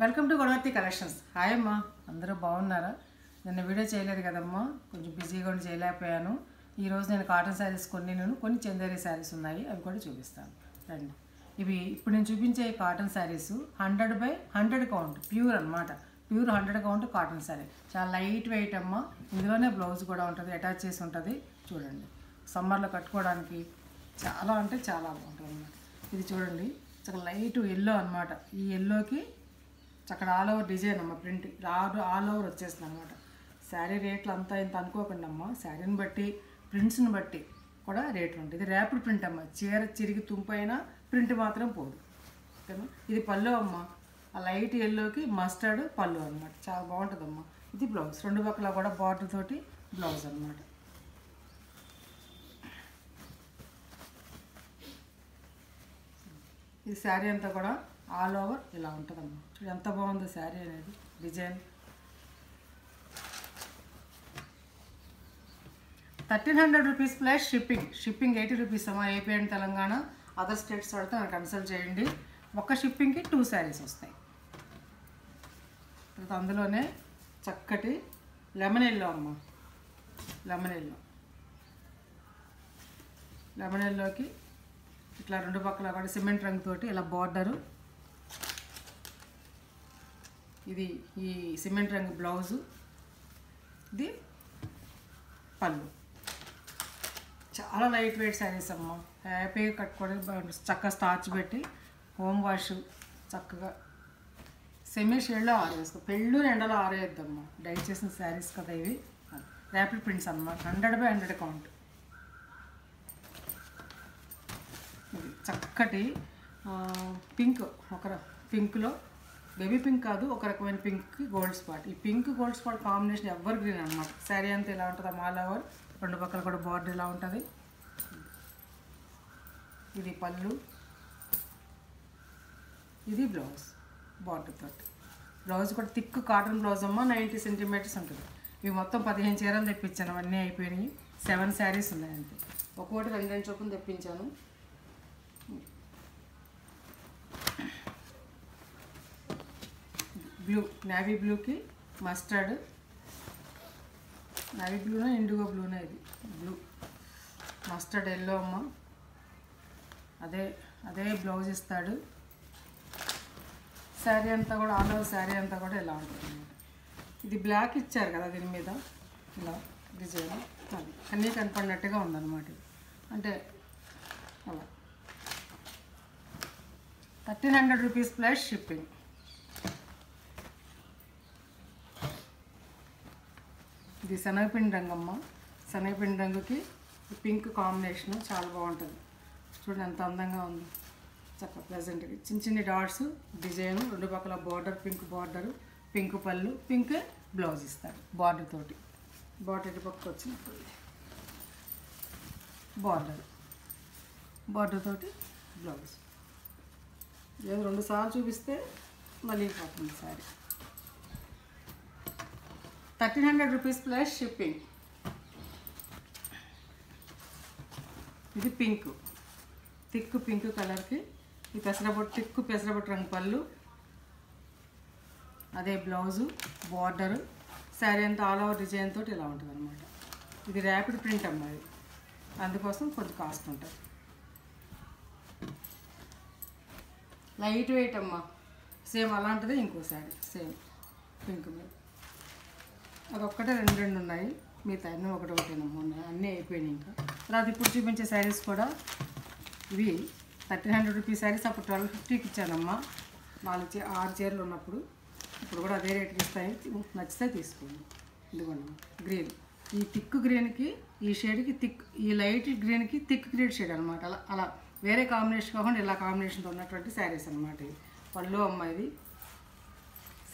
Welcome to Godavarthi collections. Hi అమ్మా, అందరూ బాగున్నారా? నిన్న వీడియో చేయలేదు కదమ్మా, కొంచెం బిజీగా ఉండి చేయలేకపోయాను. ఈరోజు నేను కాటన్ శారీస్ కొన్ని చందేరి శారీస్ ఉన్నాయి, అవి కూడా చూపిస్తాను రండి. ఇవి ఇప్పుడు నేను చూపించే కాటన్ శారీస్ 100/100 కౌంట్ ప్యూర్ అనమాట. ప్యూర్ 100 కౌంట్ కాటన్ శారీ, చాలా లైట్ వెయిట్ అమ్మ. ఇందులోనే బ్లౌజ్ కూడా ఉంటుంది, అటాచ్ చేసి ఉంటుంది. చూడండి, సమ్మర్లో కట్టుకోవడానికి చాలా అంటే చాలా బాగుంటుంది అన్నమాట. ఇది చూడండి, చాలా లైట్ ఎల్లో అనమాట. ఈ ఎల్లోకి అక్కడ ఆల్ ఓవర్ డిజైన్ అమ్మ, ప్రింట్ ఆల్ ఓవర్ వచ్చేస్తుంది అనమాట. శారీ రేట్లు అంతా ఇంత అనుకోకుండా అమ్మ, శారీని బట్టి ప్రింట్స్ని బట్టి కూడా రేట్లు ఉంటాయి. ఇది ర్యాపిడ్ ప్రింట్ అమ్మ, చీర చిరిగి తుంపైనా ప్రింట్ మాత్రం పోదు, ఓకేనా. ఇది పళ్ళు అమ్మ, ఆ లైట్ ఎల్లోకి మస్టర్డ్ పళ్ళు అనమాట, చాలా బాగుంటుందమ్మా. ఇది బ్లౌజ్, రెండు పక్కల కూడా బార్డర్ తోటి బ్లౌజ్ అనమాట. ఈ శారీ అంతా కూడా ఆల్ ఓవర్ ఇలా ఉంటుందమ్మా. చూడు ఎంత బాగుందో శారీ అనేది, design. 1300 rupees plus shipping 80 rupees అమ్మా. AP and Telangana, other states వాడితే నాకు కన్సల్ట్ చేయండి. ఒక్క షిప్పింగ్కి 2 శారీస్ వస్తాయి. తర్వాత అందులోనే చక్కటి లెమన్ ఎల్లో అమ్మ, లెమన్ ఎల్లోకి ఇట్లా రెండు పక్కల కూడా సిమెంట్ రంగుతోటి ఇలా బార్డరు. ఇది ఈ సిమెంట్ రంగు బ్లౌజు, ఇది పళ్ళు. చాలా లైట్ వెయిట్ శారీస్ అమ్మ, హ్యాపీగా కట్టుకోవడానికి చక్కగా స్టార్చ్ పెట్టి హోమ్ వాష్ చక్కగా సెమీ షేడ్లో ఆరేసుకో. పెళ్ళు ఎండలో ఆరేయద్దమ్మా, డై చేసిన శారీస్ కదా ఇవి. ర్యాపిడ్ ప్రింట్స్ అన్నమాట, 100/100 కౌంట్. ఇది చక్కటి పింక్, ఒక పింక్లో బేబీ పింక్ కాదు, ఒక రకమైన పింక్ గోల్డ్ స్పాట్. ఈ pink gold spot combination ever green అనమాట. శారీ అంతా ఇలా ఉంటుంది, ఆల్ ఓవర్ రెండు పక్కల కూడా బార్డర్ ఇలా ఉంటుంది. ఇది పళ్ళు, ఇది బ్లౌజ్ బార్డర్ తోటి. బ్లౌజ్ కూడా థిక్ కాటన్ బ్లౌజ్ అమ్మ, 90 సెంటీమీటర్స్ ఉంటుంది. ఇవి మొత్తం 15 చీరలు తెప్పించాను, అవన్నీ అయిపోయినాయి. 7 శారీస్ ఉన్నాయి అంతే. ఒక్కొక్కటి 2 చొప్పున తెప్పించాను. బ్లూ, నేవీ బ్లూకి మస్టర్డ్, నేవీ బ్లూనా ఇండిగో బ్లూనా, ఇది బ్లూ మస్టర్డ్ ఎల్లో అమ్మ. అదే బ్లౌజ్ ఇస్తాడు. శారీ అంతా కూడా ఆల్ ఓవర్ శారీ అంతా కూడా ఇలా ఉంటుంది అన్నమాట. ఇది బ్లాక్ ఇచ్చారు కదా దీని మీద, ఇలా డిజైన్ అది అన్నీ కనపడినట్టుగా ఉందన్నమాట. అంటే అలా 1300 రూపీస్ ప్లస్ షిప్పింగ్. ఇది శనగపిండి రంగమ్మ, శనగపిండి రంగుకి పింక్ కాంబినేషన్ చాలా బాగుంటుంది. చూడండి ఎంత అందంగా ఉంది, చక్కగా ప్రెజెంట్గా చిన్ని డాట్స్ డిజైన్, రెండు పక్కల బార్డర్, పింక్ బార్డరు, పింక్ పళ్ళు, పింక్ బ్లౌజ్ ఇస్తాడు బార్డర్ తోటి. బార్డర్ ఇటు పక్క వచ్చినప్పుడు బార్డర్ తోటి బ్లౌజ్. ఏదో 2 సార్లు చూపిస్తే మళ్ళీ పోతుంది సారీ. 1300 rupees plus shipping. ఇది పింక్, థిక్ పింక్ కలర్కి ఈ థిక్ పెసరబొట్టు రంగు పళ్ళు, అదే బ్లౌజు బార్డరు. శారీ అంతా ఆల్ ఓవర్ డిజైన్ తోటి ఇలా ఉంటుంది అనమాట. ఇది ర్యాపిడ్ ప్రింట్ అమ్మ, ఇది అందుకోసం కొంచెం కాస్ట్ ఉంటుంది. లైట్ వెయిట్ అమ్మ, సేమ్ అలాంటిదే ఇంకో శారీ సేమ్ పింక్ మీద. అదొక్కటే 2 ఉన్నాయి, మిగతా అన్నీ ఒకటేనమ్మా ఉన్నాయి, అన్నీ అయిపోయినాయి. ఇంకా తర్వాత ఇప్పుడు చూపించే శారీస్ కూడా ఇవి 1300 రూపీస్ శారీస్. అప్పుడు 1250కి ఇచ్చానమ్మా, 6 చీరలు ఉన్నప్పుడు. ఇప్పుడు కూడా అదే రేట్కి ఇస్తాయి, నచ్చితే తీసుకోండి. ఇదిగోండి గ్రీన్, ఈ థిక్ గ్రీన్కి ఈ షేడ్కి ఈ లైట్ గ్రీన్కి థిక్ గ్రీన్ షేడ్ అనమాట. అలా వేరే కాంబినేషన్ కాకుండా ఇలా కాంబినేషన్తో ఉన్నటువంటి శారీస్ అనమాట. ఇది పళ్ళు అమ్మ, ఇది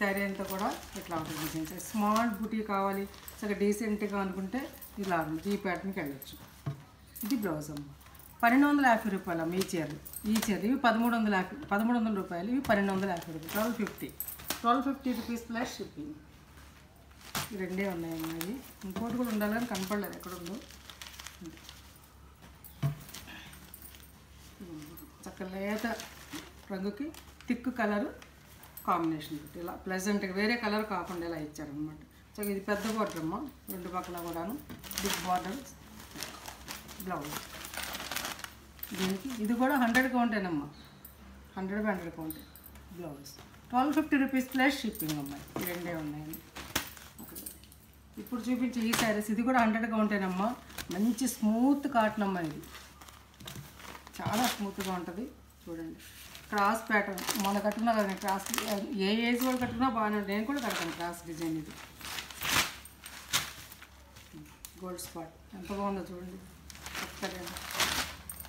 శారీ అంతా కూడా ఇట్లా ఉంటుంది డిజైన్. స్మాల్ బుటీ కావాలి, చాలా డీసెంట్గా అనుకుంటే ఇలా ఈ ప్యాటర్న్కి వెళ్ళచ్చు. ఇది బ్లౌజ్ అమ్మ, 1250 రూపాయలు అమ్మ. ఈ చీర ఇవి 1300 రూపాయలు, ఇవి 1250 రూపాయలు, 1250 రూపీస్ ప్లస్ షిప్పింగ్. ఈ 2 ఉన్నాయమ్మా. ఇవి ఇంకోటి కూడా ఉండాలని కనపడలేదు, ఎక్కడ ఉందో. చక్క లేత రంగుకి థిక్ కలరు కాంబినేషన్ పెట్టి ఇలా ప్లెజెంట్గా వేరే కలర్ కాకుండా ఇలా ఇచ్చారనమాట. సో ఇది పెద్ద బార్డర్ అమ్మ, రెండు పక్కల కూడాను బిగ్ బార్డర్ బ్లౌజ్. దీనికి ఇది కూడా 100 కౌంటేనమ్మా, 100 కౌంటే బ్లౌజ్. 1250 రూపీస్ ప్లస్ షిప్పింగ్ అమ్మాయి. ఈ రెండే ఉన్నాయండి. ఇప్పుడు చూపించే ఈ శారీస్ ఇది కూడా 100 కౌంటేనమ్మా. మంచి స్మూత్ కాటన్ అమ్మ, ఇది చాలా స్మూత్గా ఉంటుంది. చూడండి క్రాస్ ప్యాటర్న్, మొన్న కట్టుకున్నా కదా క్రాస్, ఏ ఏజ్ కూడా కట్టుకున్నా బాగానే ఉంటుంది. నేను కూడా కడతాను క్రాస్ డిజైన్. ఇది గోల్డ్ స్పాట్ ఎంత బాగుందో చూడండి. చక్కగా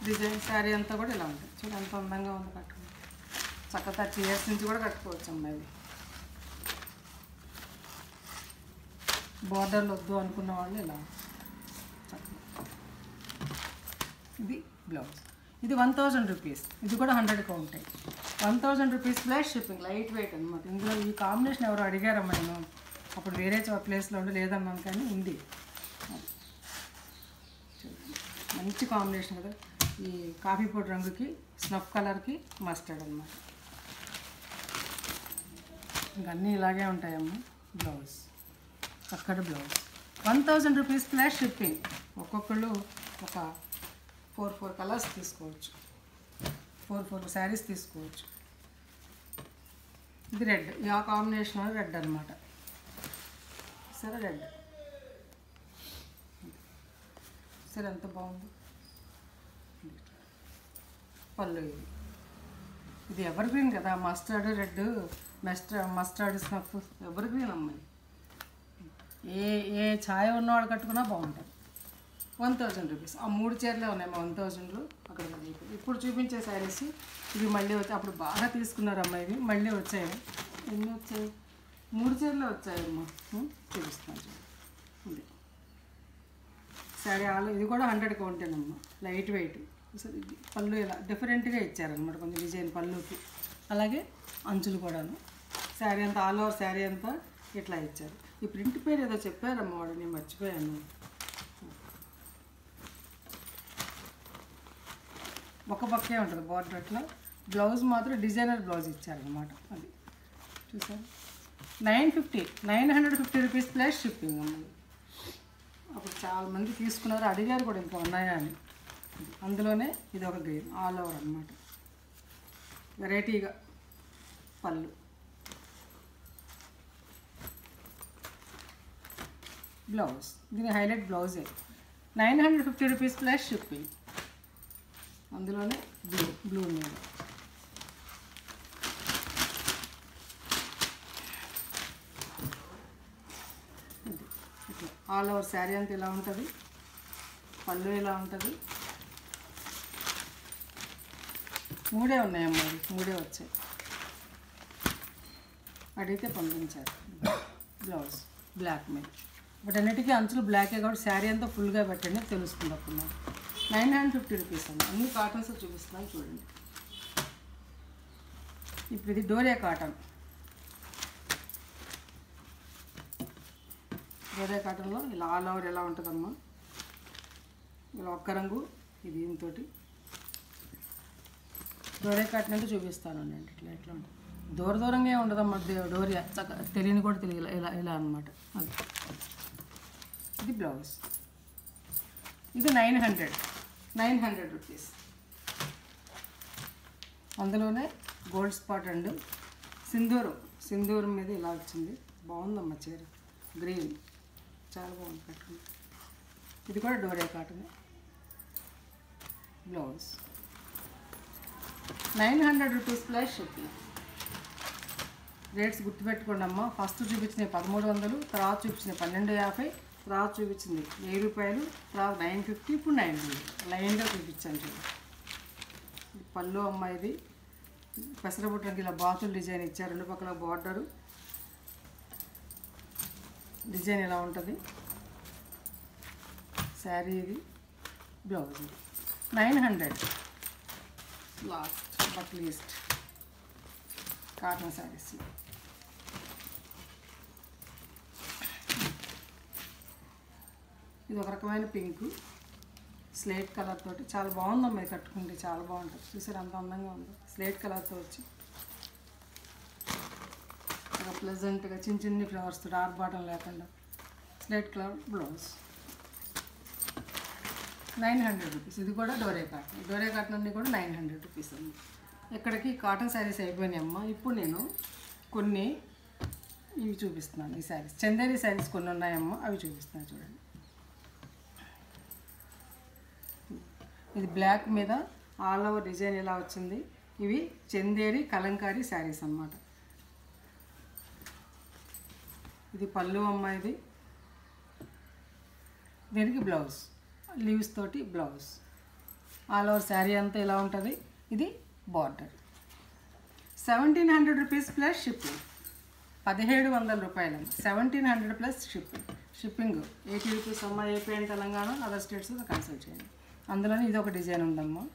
డిజైన్ శారీ అంతా కూడా ఇలా ఉంటుంది. చూడండి ఎంత అందంగా ఉందో కట్టుకుని. చక్కగా 30 ఇయర్స్ నుంచి కూడా కట్టుకోవచ్చు అమ్మాయి. ఇది బార్డర్లు వద్దు అనుకున్న వాళ్ళు ఇలా చక్కగా. ఇది బ్లౌజ్. ఇది 1000 రూపీస్. ఇది కూడా 100 కౌంటాయి. 1000 rupees plus shipping. Light weight అనమాట. ఇందులో ఈ కాంబినేషన్ ఎవరు అడిగారమ్మా, నేను అప్పుడు వేరే ప్లేస్లో ఉండి లేదన్నాను కానీ ఉంది. మంచి కాంబినేషన్ కదా, ఈ కాఫీ పొడి రంగుకి స్నఫ్ కలర్కి మస్టర్డ్ అనమాట. ఇంకా అన్నీ ఇలాగే ఉంటాయమ్మా. బ్లౌజ్ చక్కటి బ్లౌజ్. 1000 rupees plus shipping. ఒక్కొక్కళ్ళు ఒక 4 కలర్స్ తీసుకోవచ్చు, 4 శారీస్ తీసుకోవచ్చు. ఇది రెడ్, ఆ కాంబినేషన్ రెడ్ అనమాట. సరే రెడ్ సరే ఎంత బాగుంది. పళ్ళు ఇది ఎవర్ గ్రీన్ కదా, mustard red, mustard snuff ever green అమ్మాయి. ఏ ఛాయ్ ఉన్నవాడు కట్టుకున్నా బాగుంటుంది. 1000 రూపీస్. ఆ 3 చీరలే ఉన్నాయి మా 1000లో అక్కడ. ఇప్పుడు చూపించే శారీస్ ఇవి మళ్ళీ వచ్చాయి. అప్పుడు బాగా తీసుకున్నారు అమ్మాయి, ఇవి మళ్ళీ వచ్చాయి. ఎన్ని వచ్చాయి? 3 చీరలే వచ్చాయమ్మా. చూపిస్తాను చూడండి. శారీ ఆలు ఇది కూడా 100 కౌంటేనమ్మా. Light weight. పళ్ళు ఇలా డిఫరెంట్గా ఇచ్చారనమాట, కొంచెం డిజైన్ పళ్ళుకి. అలాగే అంచులు కూడాను. శారీ అంతా ఆల్ ఓవర్ శారీ అంతా ఇట్లా ఇచ్చారు. ఈ ప్రింట్ పేరు ఏదో చెప్పారమ్మ వాడు, నేను మర్చిపోయాను. ఒక పక్కే ఉంటుంది బార్డర్ అట్లా. బ్లౌజ్ మాత్రం డిజైనర్ బ్లౌజ్ ఇచ్చారనమాట. అది చూసారు. 950 రూపీస్ ప్లస్ షిప్పింగ్ అమ్మాయి. అప్పుడు చాలామంది తీసుకున్నారు, అడిగారు కూడా ఇంకా ఉన్నాయా అని. అందులోనే ఇది ఒక గ్రీన్ ఆల్ ఓవర్ అనమాట. వెరైటీగా పళ్ళు. బ్లౌజ్ దీని హైలైట్ బ్లౌజే. 950 rupees plus shipping. అందులోనే బ్లూ మీద ఇట్లా ఆల్ ఓవర్ శారీ అంతా ఇలా ఉంటుంది. పళ్ళు ఇలా ఉంటుంది. 3 ఉన్నాయమ్మా, 3 వచ్చాయి. అడిగితే పంపించారు. బ్లౌజ్ బ్లాక్ మీద. వాటన్నిటికీ అంచులు బ్లాకే కాబట్టి శారీ అంతా ఫుల్గా పెట్టండి, తెలుస్తుంది అప్పుడు నాకు. 950 రూపీస్ అండి. అన్ని కాటన్స్ చూపిస్తున్నాను చూడండి. ఇప్పుడు ఇది డోరియా కాటన్. డోరియా కాటన్లో ఇలా ఆల్ ఓవర్ ఎలా ఉంటుందమ్మా. ఇలా ఒక్క రంగు ఇది దీంతో. డోరియా కాటన్ అంటే చూపిస్తాను అండి. ఇట్లా ఎట్లా ఉంటుంది, దూరంగా ఉండదమ్మా డోరియా. తెలియని కూడా తెలియదు ఇలా ఇలా అనమాట. అది ఇది బ్లౌజ్. ఇది 900 రూపీస్. అందులోనే గోల్డ్ స్పాట్ అండ్ సింధూరం మీద ఇలా వచ్చింది. బాగుందమ్మా చీర. గ్రీన్ చాలా బాగుంది కట్టుకుంది. ఇది కూడా doria cotton. Blouse 900 rupees plus shipping. Rates గుర్తుపెట్టుకోండి అమ్మ. ఫస్ట్ చూపించినవి 1300, తర్వాత చూపించినవి 1250, తర్వాత చూపించింది 1000 రూపాయలు, తర్వాత 950, ఇప్పుడు 900. లైన్గా చూపించాను చూడండి. పళ్ళు అమ్మ ఇది పెసరబుట్టకి ఇలా బాతులు డిజైన్ ఇచ్చారు. 2 పక్కల బార్డరు డిజైన్ ఇలా ఉంటుంది. శారీ ఇది. Blouse 900. Last but least cotton saris. ఇది ఒక రకమైన పింక్ స్లేట్ కలర్ తోటి చాలా బాగుందమ్మా. ఇది కట్టుకుంటే చాలా బాగుంటుంది. చూసారు ఎంత అందంగా ఉందో. స్లేట్ కలర్తో వచ్చి ఇలాగ ప్లెజెంట్గా చిన్న చిన్ని ఫ్లవర్స్ డార్క్ బాటం లేకుండా స్లేట్ కలర్ బ్లౌజ్ 900 రూపీస్. ఇది కూడా డోరే కాటన్ అన్నీ కూడా 900 రూపీస్ అండి. ఇక్కడికి కాటన్ శారీస్ అయిపోయినాయి అమ్మ. ఇప్పుడు నేను కొన్ని ఇవి చూపిస్తున్నాను. ఈ శారీస్ చందేరి శారీస్ కొన్ని ఉన్నాయమ్మ, అవి చూపిస్తున్నాను చూడండి. ఇది బ్లాక్ మీద ఆల్ ఓవర్ డిజైన్ ఇలా వచ్చింది. ఇవి చందేరి కలంకారీ శారీస్ అన్నమాట. ఇది పళ్ళు అమ్మ. ఇది దీనికి బ్లౌజ్ లీవ్స్ తోటి బ్లౌజ్. ఆల్ ఓవర్ శారీ అంతా ఇలా ఉంటుంది. ఇది బార్డర్. 1700 rupees plus shipping. 1700 రూపాయలు. 1700 ప్లస్ షిప్పింగ్ 80 రూపీస్ అమ్మ. AP and Telangana other states consult చేయండి. అందులోనే ఇది ఒక డిజైన్ ఉందమ్మా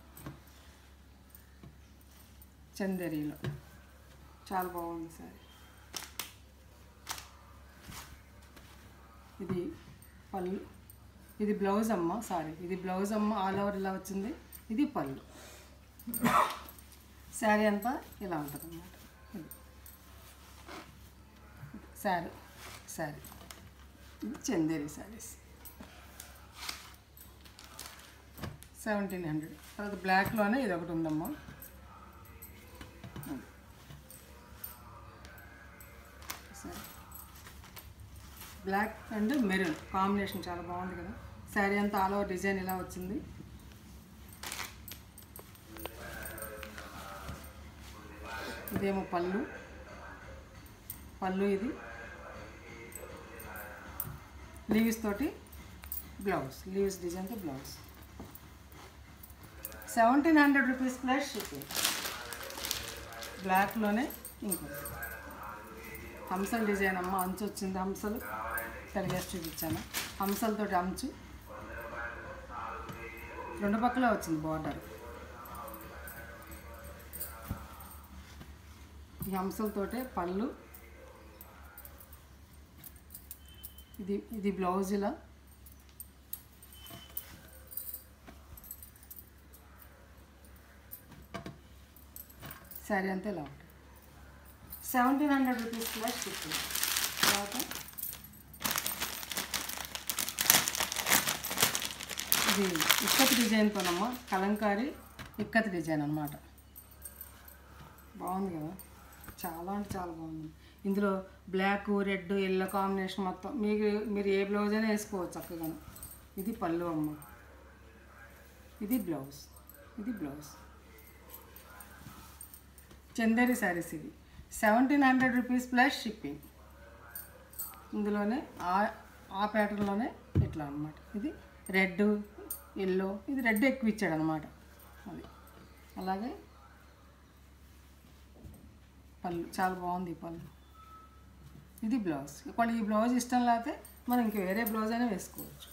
చందేరిలో, చాలా బాగుంది సారీ. ఇది పళ్ళు, ఇది బ్లౌజ్ అమ్మ. ఇది బ్లౌజ్ అమ్మ. ఆల్ ఓవర్ ఇలా వచ్చింది. ఇది పళ్ళు. శారీ అంతా ఇలా ఉంటుంది అన్నమాట. ఇది శారీ ఇది చందేరి శారీస్ 1700. తర్వాత బ్లాక్లోనే ఇది ఒకటి ఉందమ్మా. బ్లాక్ అండ్ మెరూన్ కాంబినేషన్ చాలా బాగుంది కదా. శారీ అంతా ఆల్ ఓవర్ డిజైన్ ఇలా వచ్చింది. ఇదేమో పళ్ళు. ఇది లీవ్స్ తోటి బ్లౌజ్, లీవ్స్ డిజైన్తో బ్లౌజ్. 1700 rupees plus shipping. బ్లాక్లోనే ఇంకోటి హంసల్ డిజైన్ అమ్మ. అంచు వచ్చింది. హంసలు కలిగేసి చూపించాను. హంసలతోటి అంచు రెండు పక్కల వచ్చింది బార్డర్. ఈ హంసలతోటే పళ్ళు. ఇది బ్లౌజ్ ఇలా. శారీ అంతా ఇలా ఉంటుంది. 1700 రూపీస్ ప్లస్ షిప్పింగ్. తర్వాత ఇది ఇక్కత్ డిజైన్తోనమ్మా. కలంకారీ ఇక్కత్ డిజైన్ అన్నమాట. బాగుంది కదా, చాలా అంటే చాలా బాగుంది. ఇందులో బ్లాక్, రెడ్, ఎల్లో కాంబినేషన్ మొత్తం మీరు ఏ బ్లౌజ్ అయినా వేసుకోవచ్చు చక్కగా. ఇది పళ్ళు అమ్మ. ఇది బ్లౌజ్. చందేరి శారీస్ ఇవి 1700 రూపీస్ ప్లస్ షిప్పింగ్. ఇందులోనే ఆ ప్యాటర్న్లోనే ఇట్లా అనమాట. ఇది రెడ్, ఎల్లో. ఇది రెడ్ ఎక్కువ ఇచ్చాడు అనమాట. అది అలాగే పళ్ళు చాలా బాగుంది. ఈ పళ్ళు. ఇది బ్లౌజ్. ఇప్పుడు ఈ బ్లౌజ్ ఇష్టం లేకపోతే మనం ఇంక వేరే బ్లౌజ్ అయినా వేసుకోవచ్చు.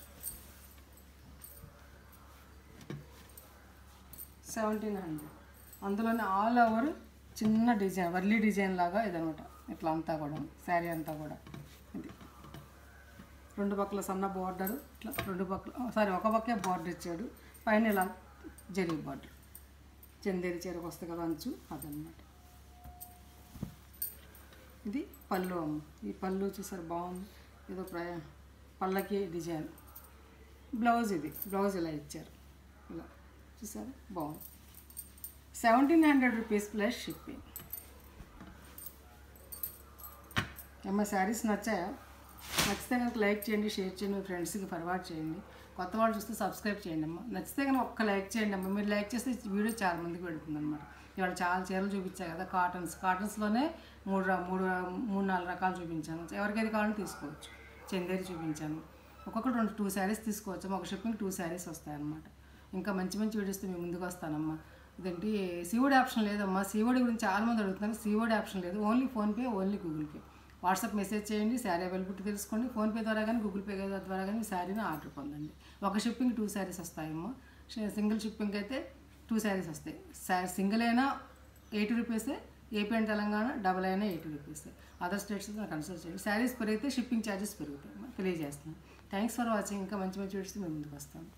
1700. అందులోనే ఆల్ ఓవర్ చిన్న డిజైన్, వర్లీ డిజైన్ లాగా ఇదనమాట. ఇట్లా అంతా కూడా శారీ అంతా కూడా ఇది రెండు పక్కల సన్న బార్డర్. ఇట్లా రెండు పక్కల ఒక పక్కే బార్డర్ ఇచ్చాడు. పైన ఇలా జరీ బార్డర్. చందేరి చీరకు వస్తుంది కదా అంచు, అదనమాట. ఇది పళ్ళు అమ్మ. ఈ పళ్ళు చూసారు బాగుంది. ఏదో పళ్ళకి డిజైన్. బ్లౌజ్ ఇది బ్లౌజ్ ఇలా ఇచ్చారు. ఇలా చూసారు బాగుంది. 1700 రూపీస్ ప్లస్ షిప్పింగ్. అమ్మ శారీస్ నచ్చాయా? నచ్చితే కనుక లైక్ చేయండి, షేర్ చేయండి, మీ ఫ్రెండ్స్కి ఫార్వర్డ్ చేయండి. కొత్త వాళ్ళు చూస్తే సబ్స్క్రైబ్ చేయండి అమ్మ. నచ్చితే కనుక ఒక్క లైక్ చేయండి అమ్మ. మీరు లైక్ చేస్తే వీడియో చాలా మందికి వెళ్తుంది అనమాట. ఇవాళ చాలా చీరలు చూపించాయి కదా. కాటన్స్లోనే 3-4 రకాలు చూపించాను. ఎవరికైతే కావాలని తీసుకోవచ్చు. చందేరి చూపించాను. ఒక్కొక్కటి 2 శారీస్ తీసుకోవచ్చు. ఒక షిప్పింగ్ 2 శారీస్ వస్తాయన్నమాట. ఇంకా మంచి వీడియోస్తో మేము ముందుకు వస్తానమ్మా. ఇదేంటి సీఓడి ఆప్షన్ లేదమ్మా. సీఓడి గురించి చాలామంది అడుగుతున్నారు. సీఓడి ఆప్షన్ లేదు. Only PhonePe, only Google pay. WhatsApp message చేయండి. శారీ అవైలబిలిటీ తెలుసుకోండి. ఫోన్పే ద్వారా కానీ గూగుల్ పే ద్వారా కానీ శారీని ఆర్డర్ పొందండి. ఒక షిప్పింగ్ 2 శారీస్ వస్తాయమ్మా. సింగిల్ షిప్పింగ్ అయితే 2 శారీస్ వస్తాయి. సింగిల్ అయినా 80 రూపీసే. ఏపీ అండ్ తెలంగాణ డబల్ అయినా 80 రూపీసే. అదర్ స్టేట్స్ కన్సల్ట్ చేయండి. శారీస్ పెరిగితే షిప్పింగ్ ఛార్జెస్ పెరుగుతాయి. తెలియజేస్తున్నాను. Thanks for watching. ఇంకా మంచి వీడియోస్ మేము ముందుకు వస్తాను.